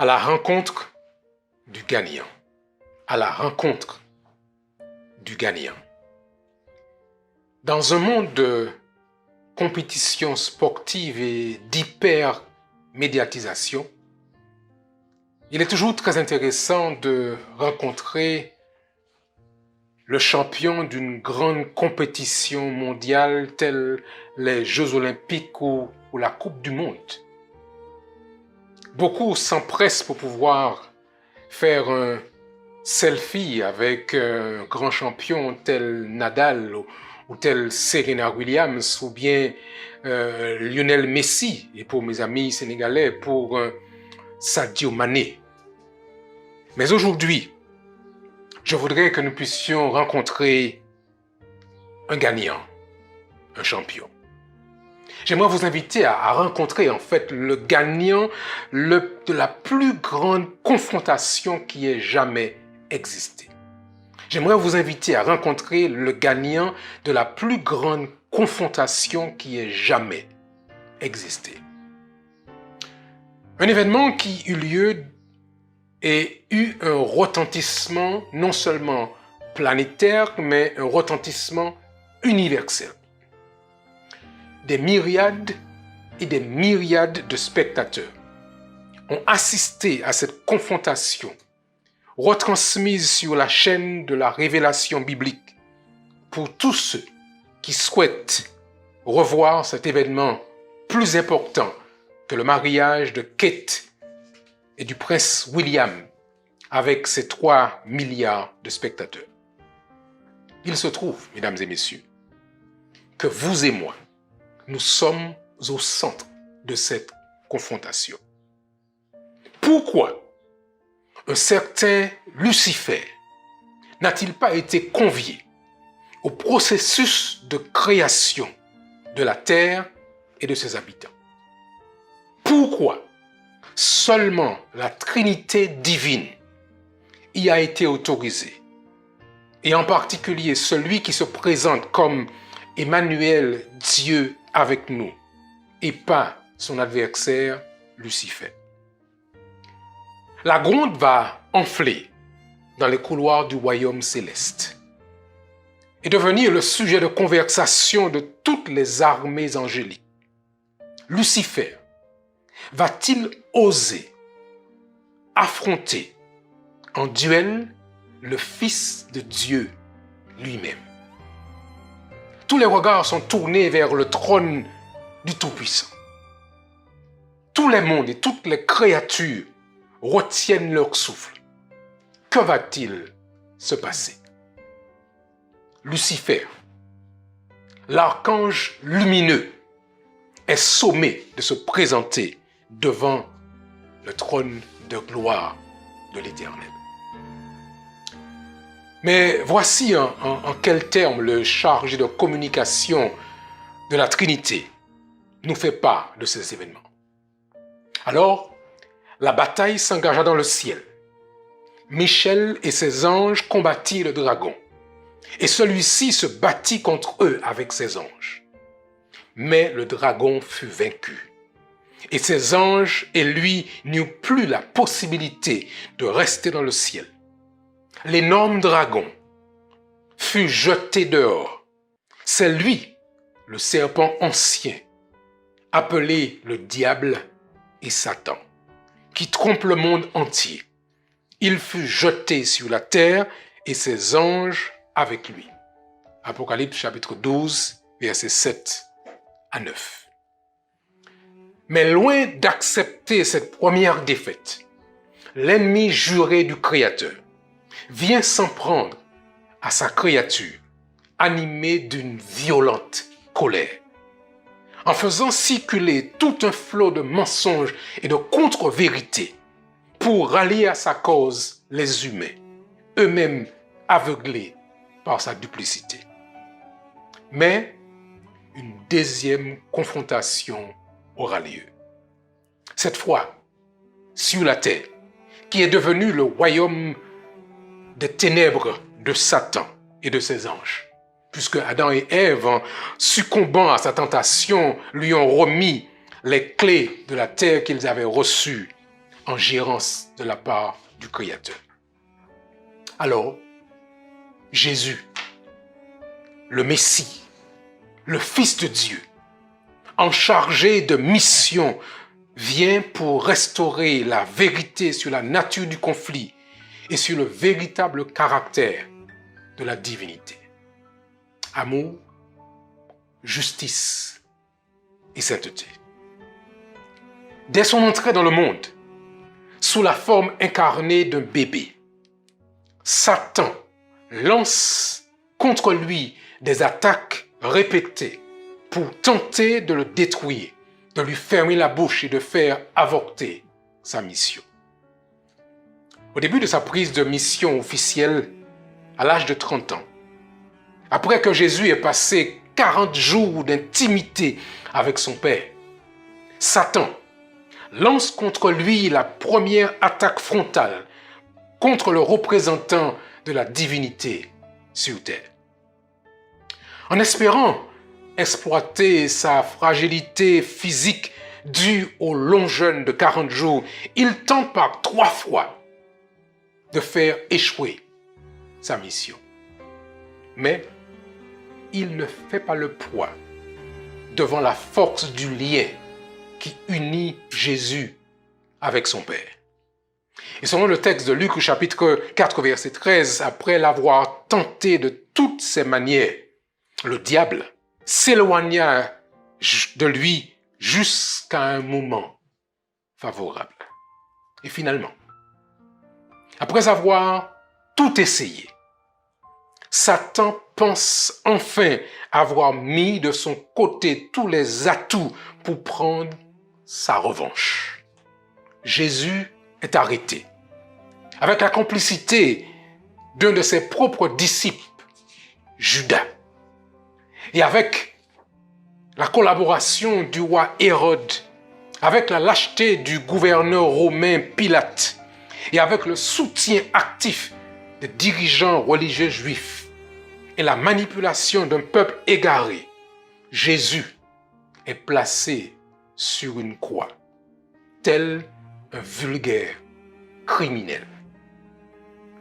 à la rencontre du gagnant. À la rencontre du gagnant. Dans un monde de compétition sportive et d'hyper-médiatisation, il est toujours très intéressant de rencontrer le champion d'une grande compétition mondiale telle les Jeux Olympiques ou la Coupe du Monde. Beaucoup s'empressent pour pouvoir faire un selfie avec un grand champion tel Nadal ou tel Serena Williams ou bien Lionel Messi, et pour mes amis sénégalais, pour Sadio Mané. Mais aujourd'hui, je voudrais que nous puissions rencontrer un gagnant, un champion. J'aimerais vous inviter à rencontrer en fait le gagnant de la plus grande confrontation qui ait jamais existé. J'aimerais vous inviter à rencontrer le gagnant de la plus grande confrontation qui ait jamais existé. Un événement qui eut lieu et eut un retentissement non seulement planétaire, mais un retentissement universel. Des myriades et des myriades de spectateurs ont assisté à cette confrontation retransmise sur la chaîne de la révélation biblique pour tous ceux qui souhaitent revoir cet événement plus important que le mariage de Kate et du prince William avec ses 3 milliards de spectateurs. Il se trouve, mesdames et messieurs, que vous et moi, nous sommes au centre de cette confrontation. Pourquoi un certain Lucifer n'a-t-il pas été convié au processus de création de la terre et de ses habitants? Pourquoi seulement la Trinité divine y a été autorisée, et en particulier celui qui se présente comme Emmanuel, Dieu avec nous, et pas son adversaire Lucifer? La gronde va enfler dans les couloirs du royaume céleste et devenir le sujet de conversation de toutes les armées angéliques. Lucifer va-t-il oser affronter en duel le Fils de Dieu lui-même? Tous les regards sont tournés vers le trône du Tout-Puissant. Tous les mondes et toutes les créatures retiennent leur souffle. Que va-t-il se passer? Lucifer, l'archange lumineux, est sommé de se présenter devant le trône de gloire de l'Éternel. Mais voici en quels termes le chargé de communication de la Trinité nous fait part de ces événements. Alors, la bataille s'engagea dans le ciel. Michel et ses anges combattirent le dragon, et celui-ci se battit contre eux avec ses anges. Mais le dragon fut vaincu, et ses anges et lui n'eurent plus la possibilité de rester dans le ciel. L'énorme dragon fut jeté dehors. C'est lui, le serpent ancien, appelé le diable et Satan, qui trompe le monde entier. Il fut jeté sur la terre et ses anges avec lui. Apocalypse chapitre 12, versets 7 à 9. Mais loin d'accepter cette première défaite, l'ennemi juré du Créateur vient s'en prendre à sa créature, animé d'une violente colère. En faisant circuler tout un flot de mensonges et de contre-vérités pour rallier à sa cause les humains, eux-mêmes aveuglés par sa duplicité. Mais une deuxième confrontation aura lieu. Cette fois, sur la terre, qui est devenue le royaume des ténèbres de Satan et de ses anges. Puisque Adam et Ève, en succombant à sa tentation, lui ont remis les clés de la terre qu'ils avaient reçues en gérance de la part du Créateur. Alors, Jésus, le Messie, le Fils de Dieu, en chargé de mission, vient pour restaurer la vérité sur la nature du conflit et sur le véritable caractère de la divinité. Amour, justice et sainteté. Dès son entrée dans le monde, sous la forme incarnée d'un bébé, Satan lance contre lui des attaques répétées pour tenter de le détruire, de lui fermer la bouche et de faire avorter sa mission. Au début de sa prise de mission officielle, à l'âge de 30 ans, après que Jésus ait passé 40 jours d'intimité avec son Père, Satan lance contre lui la première attaque frontale contre le représentant de la divinité sur terre. En espérant exploiter sa fragilité physique due au long jeûne de 40 jours, il tente par 3 fois de faire échouer sa mission. Mais il ne fait pas le poids devant la force du lien qui unit Jésus avec son Père. Et selon le texte de Luc, chapitre 4, verset 13, après l'avoir tenté de toutes ses manières, le diable s'éloigna de lui jusqu'à un moment favorable. Et finalement, après avoir tout essayé, Satan pense enfin avoir mis de son côté tous les atouts pour prendre sa revanche. Jésus est arrêté, avec la complicité d'un de ses propres disciples, Judas, et avec la collaboration du roi Hérode, avec la lâcheté du gouverneur romain Pilate, et avec le soutien actif des dirigeants religieux juifs et la manipulation d'un peuple égaré, Jésus est placé sur une croix, tel un vulgaire criminel.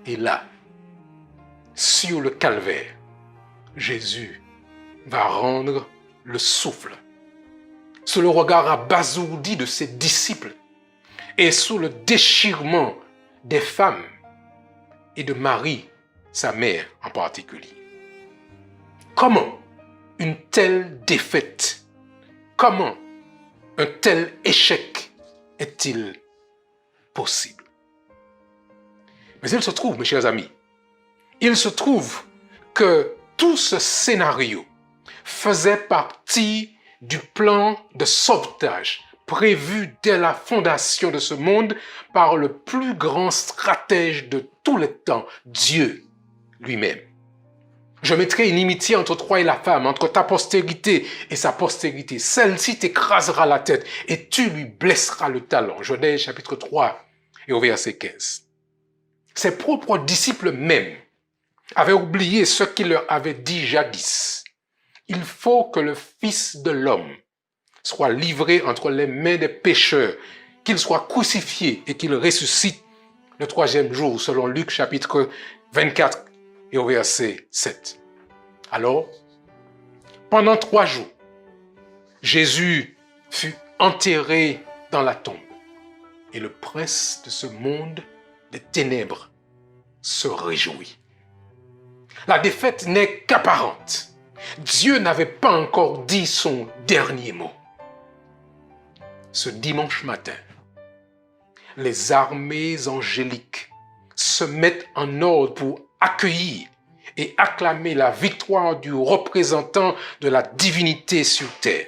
Et là, sur le calvaire, Jésus va rendre le souffle sous le regard abasourdi de ses disciples et sous le déchirement des femmes et de Marie, sa mère en particulier. Comment une telle défaite, comment un tel échec est-il possible? Mais il se trouve, mes chers amis, il se trouve que tout ce scénario faisait partie du plan de sauvetage prévu dès la fondation de ce monde par le plus grand stratège de tous les temps, Dieu lui-même. Je mettrai une inimitié entre toi et la femme, entre ta postérité et sa postérité. Celle-ci t'écrasera la tête et tu lui blesseras le talon. Genèse chapitre 3 et au verset 15. Ses propres disciples même avaient oublié ce qu'il leur avait dit jadis. Il faut que le Fils de l'homme soit livré entre les mains des pécheurs, qu'il soit crucifié et qu'il ressuscite le 3e jour, selon Luc chapitre 24 et au verset 7. Alors, pendant 3 jours, Jésus fut enterré dans la tombe et le prince de ce monde des ténèbres se réjouit. La défaite n'est qu'apparente. Dieu n'avait pas encore dit son dernier mot. Ce dimanche matin, les armées angéliques se mettent en ordre pour accueillir et acclamer la victoire du représentant de la divinité sur terre.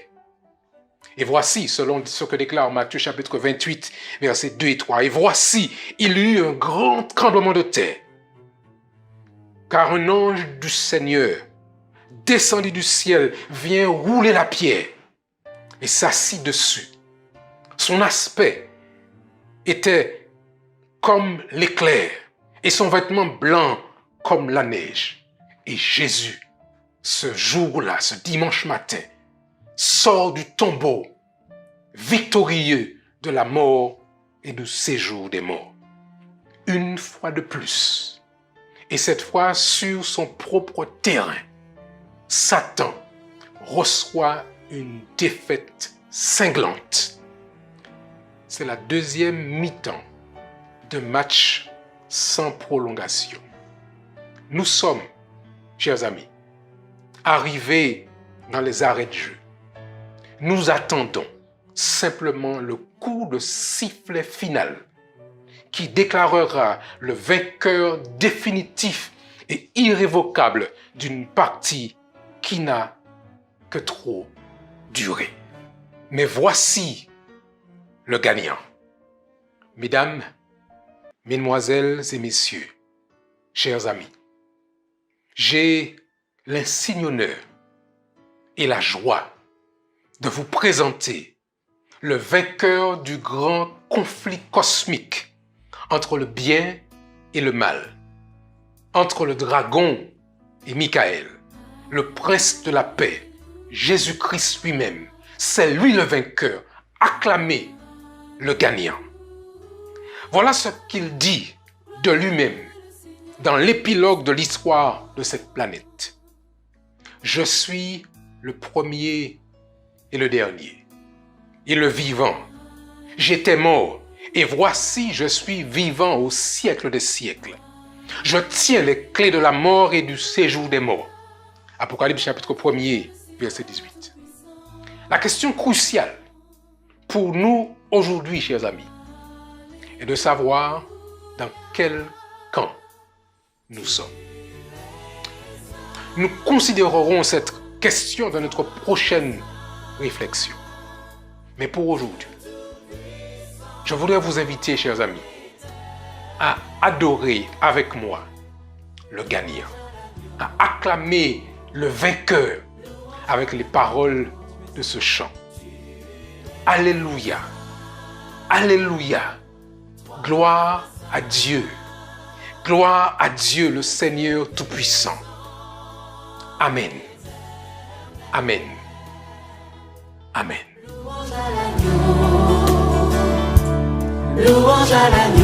Et voici, selon ce que déclare Matthieu chapitre 28, versets 2 et 3, et voici, il y eut un grand tremblement de terre, car un ange du Seigneur, descendu du ciel, vient rouler la pierre et s'assit dessus. Son aspect était comme l'éclair et son vêtement blanc comme la neige. Et Jésus, ce jour-là, ce dimanche matin, sort du tombeau victorieux de la mort et du séjour des morts. Une fois de plus, et cette fois sur son propre terrain, Satan reçoit une défaite cinglante. C'est la deuxième mi-temps de match sans prolongation. Nous sommes, chers amis, arrivés dans les arrêts de jeu. Nous attendons simplement le coup de sifflet final qui déclarera le vainqueur définitif et irrévocable d'une partie qui n'a que trop duré. Mais voici le gagnant. Mesdames, mesdemoiselles et messieurs, chers amis, j'ai l'insigne honneur et la joie de vous présenter le vainqueur du grand conflit cosmique entre le bien et le mal, entre le dragon et Michael, le prince de la paix, Jésus-Christ lui-même. C'est lui le vainqueur, acclamé, le gagnant. Voilà ce qu'il dit de lui-même dans l'épilogue de l'histoire de cette planète. Je suis le premier et le dernier, et le vivant. J'étais mort, et voici je suis vivant au siècle des siècles. Je tiens les clés de la mort et du séjour des morts. Apocalypse chapitre 1er, verset 18. La question cruciale pour nous aujourd'hui, chers amis, est de savoir dans quel camp nous sommes. Nous considérerons cette question dans notre prochaine réflexion. Mais pour aujourd'hui, je voudrais vous inviter, chers amis, à adorer avec moi le gagnant, à acclamer le vainqueur avec les paroles de ce chant. Alléluia, Alléluia, gloire à Dieu le Seigneur Tout-Puissant. Amen, Amen, Amen. Louange à l'agneau.